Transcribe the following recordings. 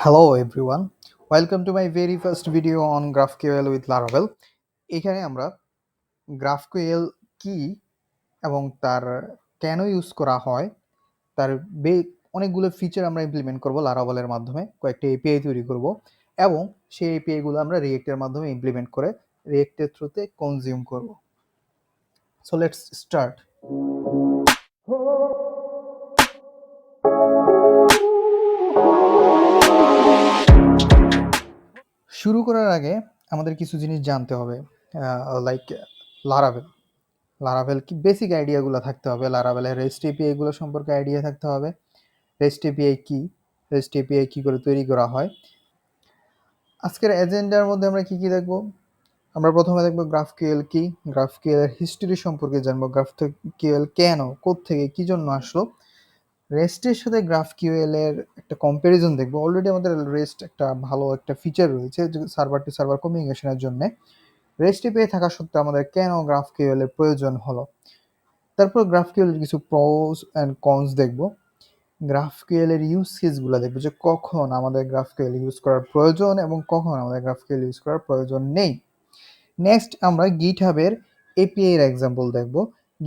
Hello everyone, welcome to my very first video on GraphQL with Laravel. এখানে আমরা GraphQL কি এবং তার কেন ইউজ করা হয় তার অনেকগুলো ফিচার আমরা ইমপ্লিমেন্ট করব লারাভেলের মাধ্যমে, কয়েকটা এপিআই তৈরি করব এবং সেই এপিআই গুলো আমরা রিয়েক্টের মাধ্যমে ইমপ্লিমেন্ট করে রিয়েক্টের থ্রুতে কনজিউম করব। So let's start. শুরু করার আগে আমাদের কিছু জিনিস জানতে হবে, লাইক লারাভেল কি বেসিক আইডিয়াগুলো থাকতে হবে। লারাভেলের রেস্ট এপিআই গুলো সম্পর্কে আইডিয়া থাকতে হবে। রেস্ট এপিআই কি, রেস্ট এপিআই কি করে তৈরি করা হয়। আজকের এজেন্ডার মধ্যে আমরা কি কি দেখব? আমরা প্রথমে দেখব গ্রাফকিউএল কি, গ্রাফকিউএল এর হিস্টরি সম্পর্কে জানবো, গ্রাফকিউএল কেন, কোত্থেকে, কি জন্য আসলো। রেস্টের সাথে গ্রাফকিউএল এর একটা কম্প্যারিজন দেখবো। অলরেডি আমাদের রেস্ট একটা ভালো একটা ফিচার রয়েছে সার্ভার টু সার্ভার কমিউনিকেশনের জন্য। রেস্ট এপিআই থাকা সত্ত্বেও আমাদের কেন গ্রাফকিউএল এর প্রয়োজন হলো। তারপর গ্রাফকিউএল এর কিছু প্রোস অ্যান্ড কনস দেখব। গ্রাফকিউএল এর ইউজ কেসগুলো দেখবো যে কখন আমাদের গ্রাফকিউএল ইউজ করার প্রয়োজন এবং কখন আমাদের গ্রাফকিউএল ইউজ করার প্রয়োজন নেই। নেক্সট আমরা গিটহাবের এপিআই এর এক্সাম্পল দেখব।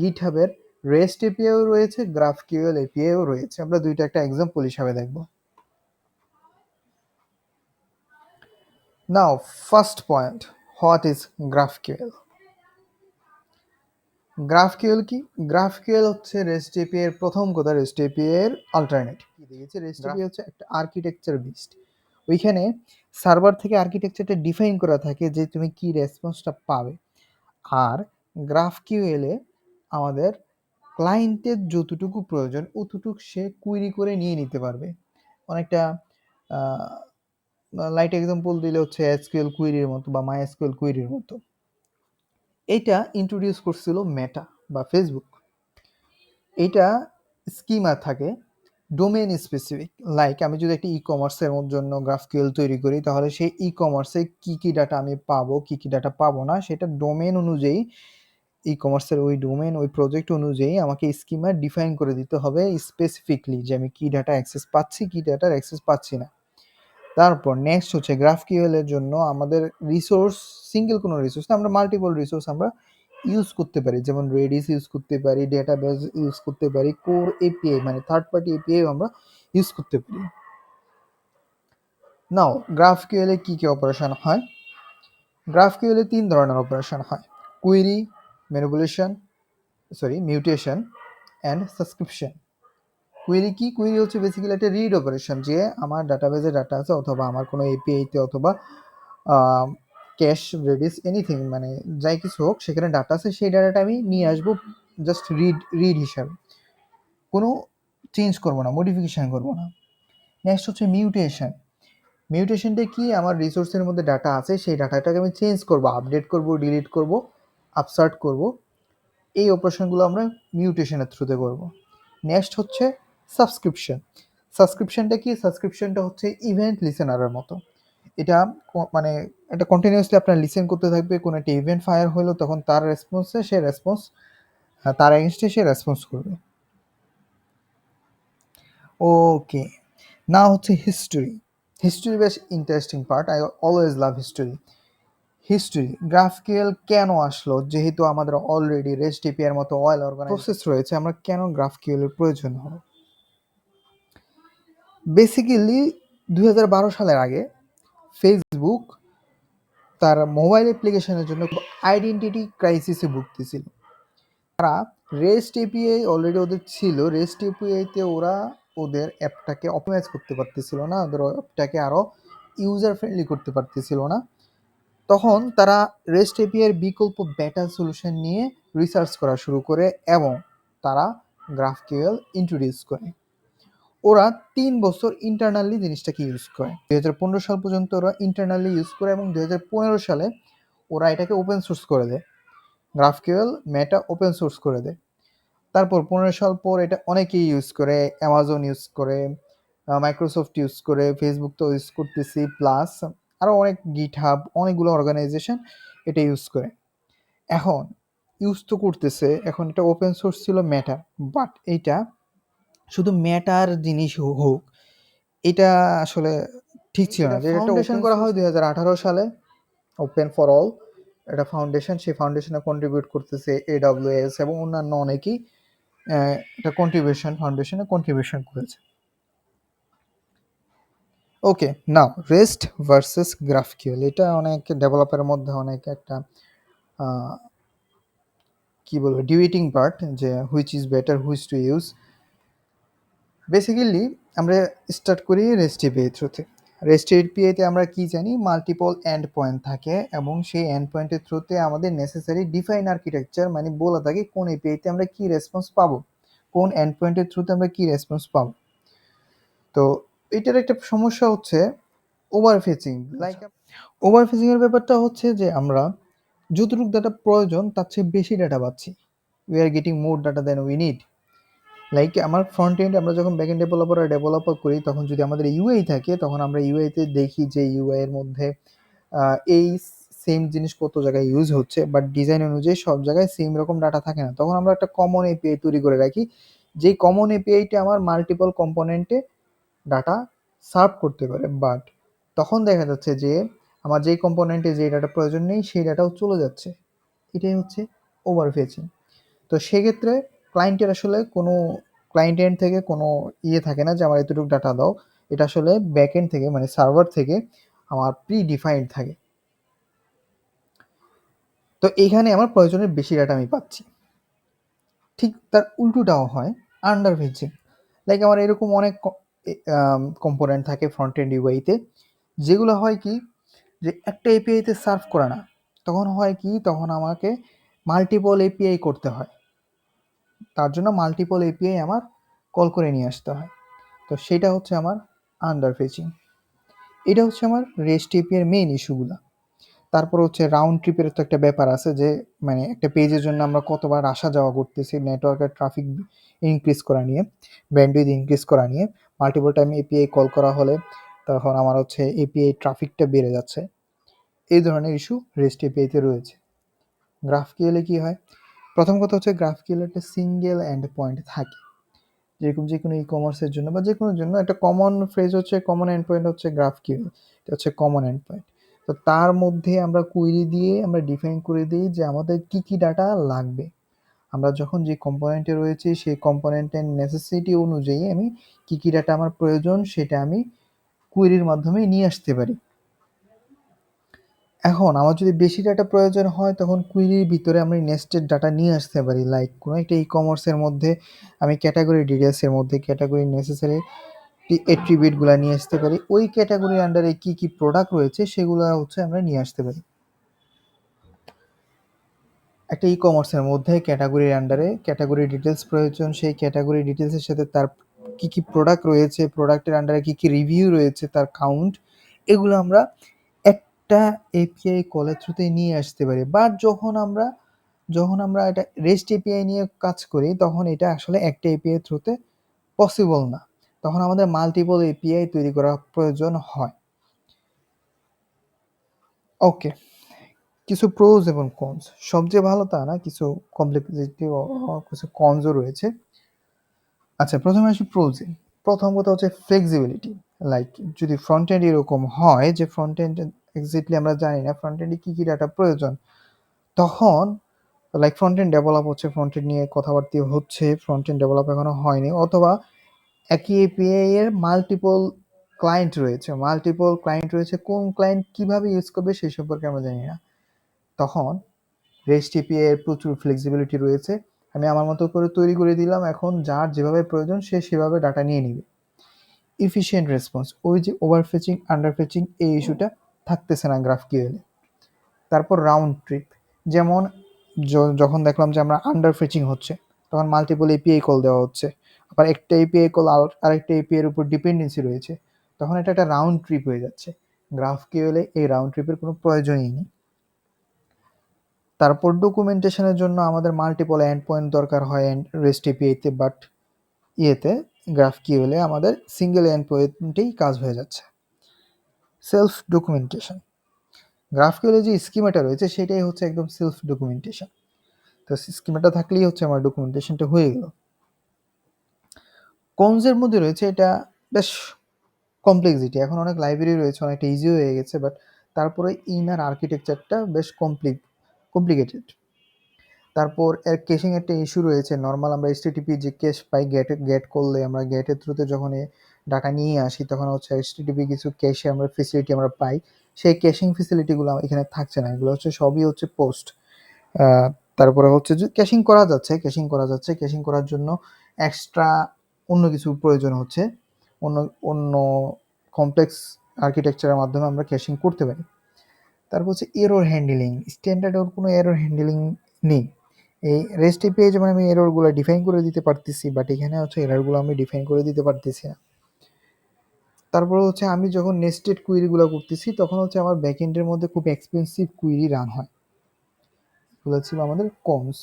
গিটহাবের রেস্ট এপিআইও রয়েছে, গ্রাফকিউএল এপিআইও রয়েছে, আমরা দুইটা একটা এক্সাম্পল হিসাবে দেখব। Now first point, what is GraphQL? GraphQL কি? গ্রাফকিউএল হচ্ছে রেস্ট এপিআই এর প্রথম কথা, রেস্ট এপিআই এর অল্টারনেটিভ। কি দেখেছি, রেস্ট এপিআই হচ্ছে একটা আর্কিটেকচার বেসড। ওইখানে সার্ভার থেকে আর্কিটেকচারটা ডিফাইন করা থাকে যে তুমি কি রেসপন্সটা পাবে। আর গ্রাফকিউএল এ আমাদের ক্লায়েন্টের যতটুকু প্রয়োজন অতটুকু সে কুইরি করে নিয়ে নিতে পারবে। অনেকটা লাইট এক্সাম্পল দিলে হচ্ছে এসকিউএল কুইরির মতো বা মাইএসকিউএল কুইরির মতো। এটা ইন্ট্রোডিউস করছিল মেটা বা ফেসবুক। এটা স্কিমা থাকে ডোমেন স্পেসিফিক। লাইক আমি যদি একটা ই কমার্সের জন্য গ্রাফকিউএল তৈরি করি, তাহলে সেই ই কমার্সে কী কী ডাটা আমি পাবো, কী কী ডাটা পাবো না, সেটা ডোমেন অনুযায়ী, ই কমার্সের ওই ডোমেন ওই প্রজেক্ট অনুযায়ী আমাকে স্কিমা ডিফাইন করে দিতে হবে স্পেসিফিকলি যে আমি কী ডাটা অ্যাক্সেস পাচ্ছি, কী ডাটার অ্যাক্সেস পাচ্ছি না। তারপর নেক্সট হচ্ছে গ্রাফকিউএল এর জন্য আমাদের রিসোর্স সিঙ্গেল কোনো রিসোর্স না, আমরা মাল্টিপল রিসোর্স আমরা ইউজ করতে পারি। যেমন রেডিস ইউজ করতে পারি, ডেটাবেস ইউজ করতে পারি, কোর এপিআই মানে থার্ড পার্টি এপিআই আমরা ইউজ করতে পারি। নাও গ্রাফকিউএল এ কি কি অপারেশন হয়? গ্রাফকিউএল এ তিন ধরনের অপারেশন হয়: query, mutation and subscription. Query কি? কুইরি হচ্ছে বেসিক্যালি একটা রিড অপারেশন, যে আমার ডাটাবেজে ডাটা আছে অথবা আমার কোনো এপিআইতে অথবা ক্যাশ, রেডিস, এনিথিং মানে যাই কিছু হোক সেখানে ডাটা আছে, সেই ডাটাটা আমি নিয়ে আসবো জাস্ট রিড হিসাবে, কোনো চেঞ্জ করবো না, মডিফিকেশান করবো না। নেক্সট হচ্ছে মিউটেশন। মিউটেশনটা কি? আমার রিসোর্সের মধ্যে ডাটা আছে, সেই ডাটাটাকে আমি চেঞ্জ করবো, আপডেট করবো, ডিলিট করবো, আপসার্ট করবো। এই অপারেশনগুলো আমরা মিউটেশনের থ্রুতে করবো। নেক্সট হচ্ছে সাবস্ক্রিপশন। সাবস্ক্রিপশনটা কি? সাবস্ক্রিপশনটা হচ্ছে ইভেন্ট লিসেনারের মতো। এটা মানে এটা কন্টিনিউয়াসলি আপনার লিসেন করতে থাকবে। কোনো একটা ইভেন্ট ফায়ার হলো তখন তার রেসপন্সে সে রেসপন্স, তার এগেনস্টে সে রেসপন্স করবে। ওকে, না হচ্ছে হিস্টোরি। হিস্টোরি বেশ interesting part, I always love history. History GraphQL কেন আসলো? যেহেতু আমাদের অলরেডি রেস্ট এপিআই এর মতো ওয়েল অর্গানাইজড প্রসেস রয়েছে, আমরা কেন গ্রাফকিউএল এর প্রয়োজন হলো? বেসিক্যালি 2012 সালের আগে ফেসবুক তার মোবাইল অ্যাপ্লিকেশনের জন্য আইডেন্টিটি ক্রাইসিসে ভুগতেছিল। তারা রেস্ট এপিআই অলরেডি ওদের ছিল, রেস্ট এপিআইতে ওরা ওদের অ্যাপটাকে অপটিমাইজ করতে পারতেছিল না, ওদের অ্যাপটাকে আরও ইউজার ফ্রেন্ডলি করতে পারতেছিল না। তখন তারা রেস্ট এপিআইয়ের বিকল্প বেটা সলিউশন নিয়ে রিসার্চ করা শুরু করে এবং তারা গ্রাফকিউএল ইন্ট্রোডিউস করে। ওরা 3 বছর ইন্টারনালি জিনিসটাকে ইউজ করে। 2015 সাল পর্যন্ত ওরা ইন্টারনালি ইউজ করে এবং 2015 সালে ওরা এটাকে ওপেন সোর্স করে দেয়। গ্রাফকিউএল মেটা ওপেন সোর্স করে দেয়। তারপর 15 সাল পর এটা অনেকেই ইউজ করে, অ্যামাজন ইউজ করে, মাইক্রোসফট ইউজ করে, ফেসবুক তো ইউজ করতেছি, প্লাস আরও অনেক গিটহাব, অনেকগুলো অর্গানাইজেশন এটা ইউজ করে। এখন ইউজ তো করতেছে, এখন এটা ওপেন সোর্স ছিল মেটা, বাট এইটা শুধু মেটার জিনিস হোক এটা আসলে ঠিক ছিল না, যেটা ফাউন্ডেশন করা হয় 2018 সালে, ওপেন ফর অল এটা ফাউন্ডেশন। সেই ফাউন্ডেশনে কন্ট্রিবিউট করতেছে AWS এবং অন্যান্য অনেকেই এটা ফাউন্ডেশনে কন্ট্রিবিউশন করেছে। ওকে, নাও রেস্ট ভার্সেস গ্রাফকিউএল, এটা অনেক ডেভেলপারের মধ্যে অনেক একটা কি বলবো ডিবেটিং পার্ট, যে which is better, which to use. Basically আমরা স্টার্ট করি রেস্ট এপিআই থ্রুতে। রেস্ট এপিআইতে আমরা কি জানি, মাল্টিপল এন্ড পয়েন্ট থাকে এবং সেই এন্ড পয়েন্টের থ্রুতে আমাদের নেসেসারি ডিফাইন আর্কিটেকচার মানে বলা থাকে কোন এপিআইতে আমরা কি রেসপন্স পাবো, কোন এন্ড পয়েন্টের থ্রুতে আমরা কি রেসপন্স পাবো। তো এটার একটা সমস্যা হচ্ছে ওভারফেচিং। লাইক ওভারফেচিং এর ব্যাপারটা হচ্ছে যে আমরা যতটুকু ডাটা প্রয়োজন তার চেয়ে বেশি ডাটা পাচ্ছি, we are getting more data than we need. Like আমার ফ্রন্ট এন্ড আমরা যখন ব্যাক এন্ড ডেভেলপ করি তখন যদি আমাদের ইউআই থাকে তখন আমরা ইউআইতে দেখি যে ইউআই এর মধ্যে এই সেম জিনিস কত জায়গায় ইউজ হচ্ছে, বাট ডিজাইন অনুযায়ী সব জায়গায় সেম রকম ডাটা থাকে না। তখন আমরা একটা কমন এপিআই তৈরি করে রাখি, যেই কমন এপিআইটা আমার মাল্টিপল কম্পোনেন্টে ডাটা সার্ভ করতে পারে। বাট তখন দেখা যাচ্ছে যে আমার যেই কম্পোনেন্টে যেই ডাটা প্রয়োজন নেই সেই ডাটাও চলে যাচ্ছে, এটাই হচ্ছে ওভারফেচিং। তো সেক্ষেত্রে ক্লায়েন্টের আসলে কোনো ক্লায়েন্ট এন্ড থেকে কোনো থাকে না যে আমার এতটুকু ডাটা দাও, এটা আসলে ব্যাক এন্ড থেকে মানে সার্ভার থেকে আমার প্রি ডিফাইন্ড থাকে। তো এইখানে আমার প্রয়োজনের বেশি ডাটা আমি পাচ্ছি। ঠিক তার উল্টোটাও হয় আন্ডার ফেচিং। লাইক আমার এরকম অনেক কম্পোনেন্ট থাকে ফ্রন্ট এন্ড ইউআইতে, যেগুলো হয় কি যে একটা এপিআইতে সার্ভ করে না, তখন হয় কি তখন আমাকে মাল্টিপল এপিআই করতে হয়, তার জন্য মাল্টিপল এপিআই আমার কল করে নিয়ে আসতে হয়। তো সেটা হচ্ছে আমার আন্ডার ফেচিং। এটা হচ্ছে আমার রেস্ট এপিআই এর মেইন ইস্যুগুলো। তারপর হচ্ছে রাউন্ড ট্রিপের তো একটা ব্যাপার আছে, যে মানে একটা পেজের জন্য আমরা কতবার আসা যাওয়া করতেছি, নেটওয়ার্কের ট্রাফিক ইনক্রিজ করা নিয়ে, ব্যান্ডউইথ ইনক্রিজ করা নিয়ে। মাল্টিপল টাইম এপিআই কল করা হলে তখন আমার হচ্ছে এপিআই ট্রাফিকটা বেড়ে যাচ্ছে। এই ধরনের ইস্যু রেস্ট এপিআইতে রয়েছে। গ্রাফকিউএলে কি হয়, প্রথম কথা হচ্ছে গ্রাফকিউএল একটা সিঙ্গেল এন্ড পয়েন্ট থাকে, যেরকম যে কোনো ই কমার্সের জন্য বা যে কোনো জন্য একটা কমন ফ্রেজ হচ্ছে, কমন এন্ড পয়েন্ট হচ্ছে গ্রাফকিউএল, এটা হচ্ছে কমন এন্ড পয়েন্ট। তো তার মধ্যে আমরা কুইরি দিয়ে আমরা ডিফাইন করে দিই যে আমাদের কি কি ডাটা লাগবে। আমরা যখন যে কম্পোনেন্টে রয়েছে সেই কম্পোনেন্টের নেসেসিটি অনুযায়ী আমি কি কি ডাটা আমার প্রয়োজন সেটা আমি কুইরির মাধ্যমে নিয়ে আসতে পারি। এখন আমার যদি বেশি ডাটা প্রয়োজন হয় তখন কুইরির ভিতরে আমি নেস্টেড ডাটা নিয়ে আসতে পারি। লাইক কোনো একটা ই কমার্সের মধ্যে আমি ক্যাটাগরি ডিটেলসের মধ্যে ক্যাটাগরি নেসেসারি অ্যাট্রিবিউটগুলো নিয়ে আসতে পারি, ওই ক্যাটাগরির আন্ডারে কি কি প্রোডাক্ট রয়েছে সেগুলো হচ্ছে আমরা নিয়ে আসতে পারি। একটা ই কমার্সের মধ্যে ক্যাটাগরির আন্ডারে ক্যাটাগরি ডিটেলস প্রয়োজন, সেই ক্যাটাগরি ডিটেলসের সাথে তার কি কি প্রোডাক্ট রয়েছে, প্রোডাক্টের আন্ডারে কি কি রিভিউ রয়েছে, তার কাউন্ট, এগুলো আমরা একটা এপিআই কলের থ্রুতে নিয়ে আসতে পারি। বাট যখন আমরা এটা রেস্ট এপিআই নিয়ে কাজ করি তখন এটা আসলে একটা এপিআই থ্রুতে পসিবল না, তখন আমাদের মাল্টিপল এপিআই তৈরি করা প্রয়োজন হয়। ওকে, কিছু প্রোজ এবং কনস, সবচেয়ে ভালো তা না, কিছু কমপ্লেক্সিটি ও কিছু কনসও রয়েছে। আচ্ছা, প্রথমে আসি প্রোজে। প্রথম কথা হচ্ছে ফ্লেক্সিবিলিটি। লাইক যদি ফ্রন্ট এন্ড এরকম হয় যে ফ্রন্ট এন্ড এক্স্যাক্টলি আমরা জানি না ফ্রন্ট এন্ডে কী কী ডাটা প্রয়োজন, তখন লাইক ফ্রন্ট এন্ড ডেভেলপ হচ্ছে, ফ্রন্ট এন্ড নিয়ে কথাবার্তা হচ্ছে, ফ্রন্ট এন্ড ডেভেলপ এখনো হয়নি, অথবা একই এপিআই এর মাল্টিপল ক্লায়েন্ট রয়েছে, কোন ক্লায়েন্ট কিভাবে ইউজ করবে সেই সম্পর্কে আমরা জানি না। তখন রেস্ট এপিআই এর প্রচুর ফ্লেক্সিবিলিটি রয়েছে, আমি আমার মতো করে তৈরি করে দিলাম, এখন যার যেভাবে প্রয়োজন সে সেভাবে ডাটা নিয়ে নিবে। ইফিশিয়েন্ট রেসপন্স, ওই যে ওভারফেচিং আন্ডারফেচিং এই ইস্যুটা থাকতেছে না গ্রাফকিউএল এ। তারপর রাউন্ড ট্রিপ, যেমন যখন দেখলাম যে আমরা আন্ডার ফেচিং হচ্ছে তখন মাল্টিপল এপিআই কল দেওয়া হচ্ছে, আবার একটা এপিআই কল আরেকটা এপিআই এর উপর ডিপেন্ডেন্সি রয়েছে, তখন এটা একটা রাউন্ড ট্রিপ হয়ে যাচ্ছে। গ্রাফকিউএলে এই রাউন্ড ট্রিপের কোনো প্রয়োজনই নেই। তারপর ডকুমেন্টেশনের জন্য আমাদের মাল্টিপল এন্ড পয়েন্ট দরকার হয় রেস্ট এপিআইতে, বাট গ্রাফকিউএলে আমাদের সিঙ্গেল এন্ড পয়েন্টেই কাজ হয়ে যাচ্ছে। সেলফ ডকুমেন্টেশন, গ্রাফকিউএলে যে স্কিমাটা রয়েছে সেটাই হচ্ছে একদম সেলফ ডকুমেন্টেশন। তো স্কিমাটা থাকলেই হচ্ছে আমার ডকুমেন্টেশনটা হয়ে গেল। কনসের মধ্যে রয়েছে এটা বেশ কমপ্লেক্সিটি, এখন অনেক লাইব্রেরি রয়েছে, অনেকটা ইজি হয়ে গেছে, বাট তারপরে ইনার আর্কিটেকচারটা বেশ কমপ্লিকেটেড। তারপর এর ক্যাশিং একটা ইস্যু রয়েছে। নর্মাল আমরা এইচটিটিপি যে ক্যাশ পাই গেট করলে, আমরা গেটের থ্রুতে যখন ডাটা নিয়ে আসি তখন হচ্ছে এইচটিটিপি কিছু ক্যাশে আমরা ফেসিলিটি আমরা পাই, সেই ক্যাশিং ফেসিলিটিগুলো এখানে থাকছে না। এগুলো হচ্ছে সবই হচ্ছে পোস্ট। তারপরে হচ্ছে যে ক্যাশিং করার জন্য এক্সট্রা অন্য কিছু প্রয়োজন হচ্ছে, অন্য অন্য কমপ্লেক্স আর্কিটেকচারের মাধ্যমে আমরা ক্যাশিং করতে পারি। তারপর হচ্ছে এরর হ্যান্ডলিং, স্ট্যান্ডার্ড ওর কোনো এরর হ্যান্ডলিং নেই। এই রেস্ট এপিআই যেমন আমি এররগুলো ডিফাইন করে দিতে পারতেছি, বাট এখানে হচ্ছে এররগুলো আমি ডিফাইন করে দিতে পারতেছি না। তারপরে হচ্ছে আমি যখন নেস্টেড কুইরিগুলো করতেছি তখন হচ্ছে আমার ব্যাকএন্ডের মধ্যে খুব এক্সপেন্সিভ কুইরি রান হয়। এগুলো ছিল আমাদের কমস।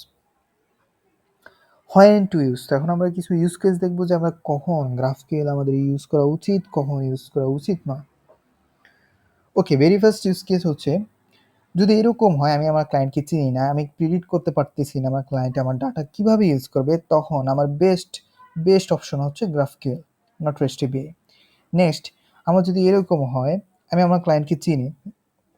হোয়েন টু ইউজ, তো এখন আমরা কিছু ইউজ কেস দেখবো যে আমরা কখন গ্রাফকিএল আমাদের ইউজ করা উচিত, কখন ইউজ করা উচিত নয়। ওকে, ভেরি ফার্স্ট ইউজ কেস হচ্ছে যদি এরকম হয় আমি আমার ক্লায়েন্টকে চিনি না, আমি প্রিডিক্ট করতে পারতেছি না আমার ক্লায়েন্ট আমার ডাটা কীভাবে ইউজ করবে, তখন আমার বেস্ট অপশন হচ্ছে গ্রাফকিএল, নট রেস্ট এপিআই। নেক্সট, আমার যদি এরকম হয় আমি আমার ক্লায়েন্টকে চিনি,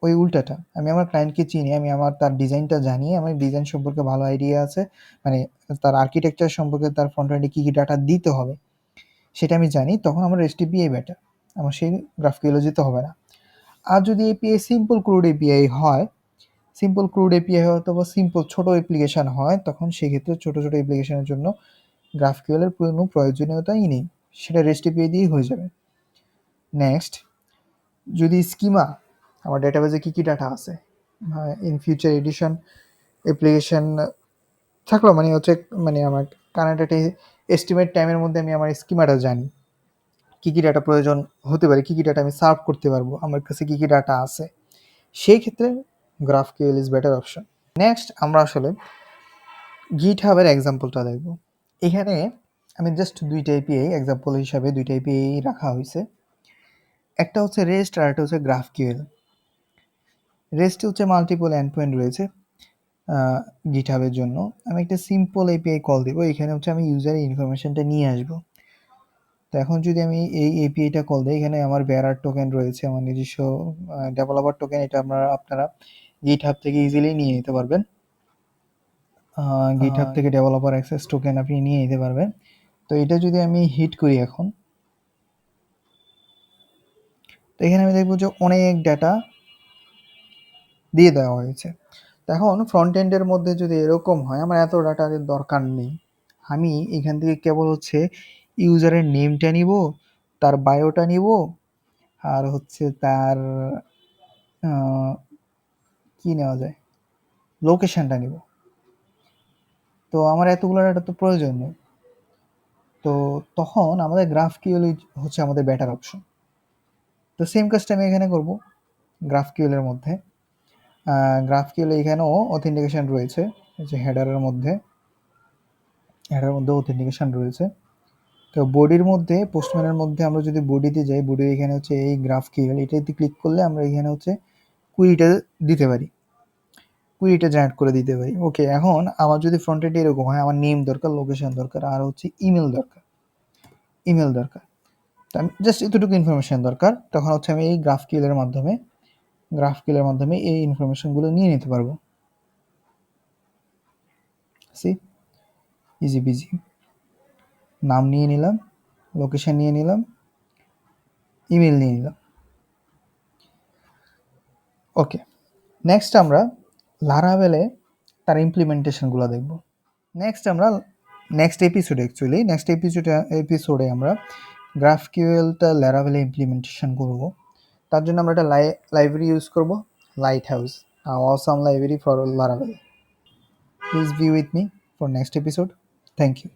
ওই উল্টাটা, আমি আমার ক্লায়েন্টকে চিনি, আমি আমার তার ডিজাইনটা জানি, আমার ডিজাইন সম্পর্কে ভালো আইডিয়া আছে, মানে তার আর্কিটেকচার সম্পর্কে, তার ফ্রন্ট এন্ডে কী কী ডাটা দিতে হবে সেটা আমি জানি, তখন আমার রেস্ট এপিআই বেটার, আমার সেই গ্রাফকিএলে যেতে হবে না। আর যদি এপিআই সিম্পল ক্রুড এপিআই হয়, অথবা সিম্পল ছোট অ্যাপ্লিকেশন হয়, তখন সেক্ষেত্রে ছোট অ্যাপ্লিকেশনের জন্য গ্রাফকিউএল এর কোনো প্রয়োজনীয়তাই নেই, সেটা রেস্ট এপিআই দিয়েই হয়ে যাবে। নেক্সট, যদি স্কিমা, আমার ডেটাবেজে কী কী ডাটা আছে, ইন ফিউচার এডিশন অ্যাপ্লিকেশন থাকলো, মানে হচ্ছে মানে আমার কারেন্ট একটা এস্টিমেট টাইমের মধ্যে আমি আমার স্কিমাটা জানি, কী কী ডাটা প্রয়োজন হতে পারে, কী কী ডাটা আমি সার্ভ করতে পারবো, আমার কাছে কী কী ডাটা আছে, সেই ক্ষেত্রে GraphQL is better option. Next, আমরা আসলে গিটহাবের এক্সাম্পলটা দেখব। এখানে আমি জাস্ট দুইটা এপিআই এক্সাম্পল হিসাবে দুইটা এপিআই রাখা হয়েছে, একটা হচ্ছে রেস্ট আর একটা হচ্ছে গ্রাফকিউএল। রেস্টে হচ্ছে মাল্টিপল এন্ড পয়েন্ট রয়েছে গিটহাবের জন্য। আমি একটা সিম্পল এপিআই কল দিব, এখানে হচ্ছে আমি ইউজারের ইনফরমেশনটা নিয়ে আসবো। তো এখন যদি আমি এই এপিআইটা কল দিই, এখানে আমার বেয়ারার টোকেন রয়েছে, আমার নিজস্ব ডেভেলপার টোকেন, এটা আপনারা গিটহাব থেকে ইজিলি নিয়ে নিতে পারবেন। গিটহাব থেকে ডেভেলপার অ্যাক্সেস টোকেন আপনি নিয়ে নিতে পারবেন। তো এটা যদি আমি হিট করি এখন, তো এখানে আমি দেখবো যে অনেক ডাটা দিয়ে দেওয়া হয়েছে। তো এখন ফ্রন্ট এন্ডের মধ্যে যদি এরকম হয় আমার এত ডাটার দরকার নেই, আমি এখান থেকে কেবল হচ্ছে ইউজারের নেমটা নিব, তার বায়োটা নিব, আর হচ্ছে তার কি নেওয়া যায়, লোকেশনটা নিব। তো আমার এতগুলো ডাটা তো প্রয়োজন নেই, তো তখন আমাদের গ্রাফকিউএল হচ্ছে আমাদের বেটার অপশন। তো সেম কাজটা আমি এখানে করব গ্রাফকিউএলের মধ্যে। গ্রাফকিউএল এখানেও অথেন্টিকেশন রয়েছে, যে হেডারের মধ্যে অথেন্টিকেশন রয়েছে। তো বডির মধ্যে, পোস্টম্যানের মধ্যে আমরা যদি বডিতে যাই, বডির এখানে হচ্ছে এই গ্রাফকিউএল, এটাতে ক্লিক করলে আমরা এখানে হচ্ছে কুইরিটা দিতে পারি, কুইরিটা জেনারেট করে দিতে পারি। ওকে, এখন আমার যদি ফ্রন্ট এন্ডে এরকম হয়, আমার নেম দরকার, লোকেশন দরকার, আর হচ্ছে ইমেল দরকার, তো আমি জাস্ট এতটুকু ইনফরমেশন দরকার, তখন হচ্ছে আমি এই গ্রাফকিউএলের মাধ্যমে এই ইনফরমেশনগুলো নিয়ে নিতে পারবো। ইজি বিজি, নাম নিয়ে নিলাম, লোকেশন নিয়ে নিলাম, ইমেল নিয়ে নিলাম। ওকে, নেক্সট আমরা লারাভেলে তার ইমপ্লিমেন্টেশনগুলো দেখব। নেক্সট এপিসোডে আমরা গ্রাফকিউএলটা লারাভেলে ইমপ্লিমেন্টেশন করব। তার জন্য আমরা একটা লাইব্রেরি ইউজ করব, light house, awesome library for Laravel. Please be with me for next episode. Thank you.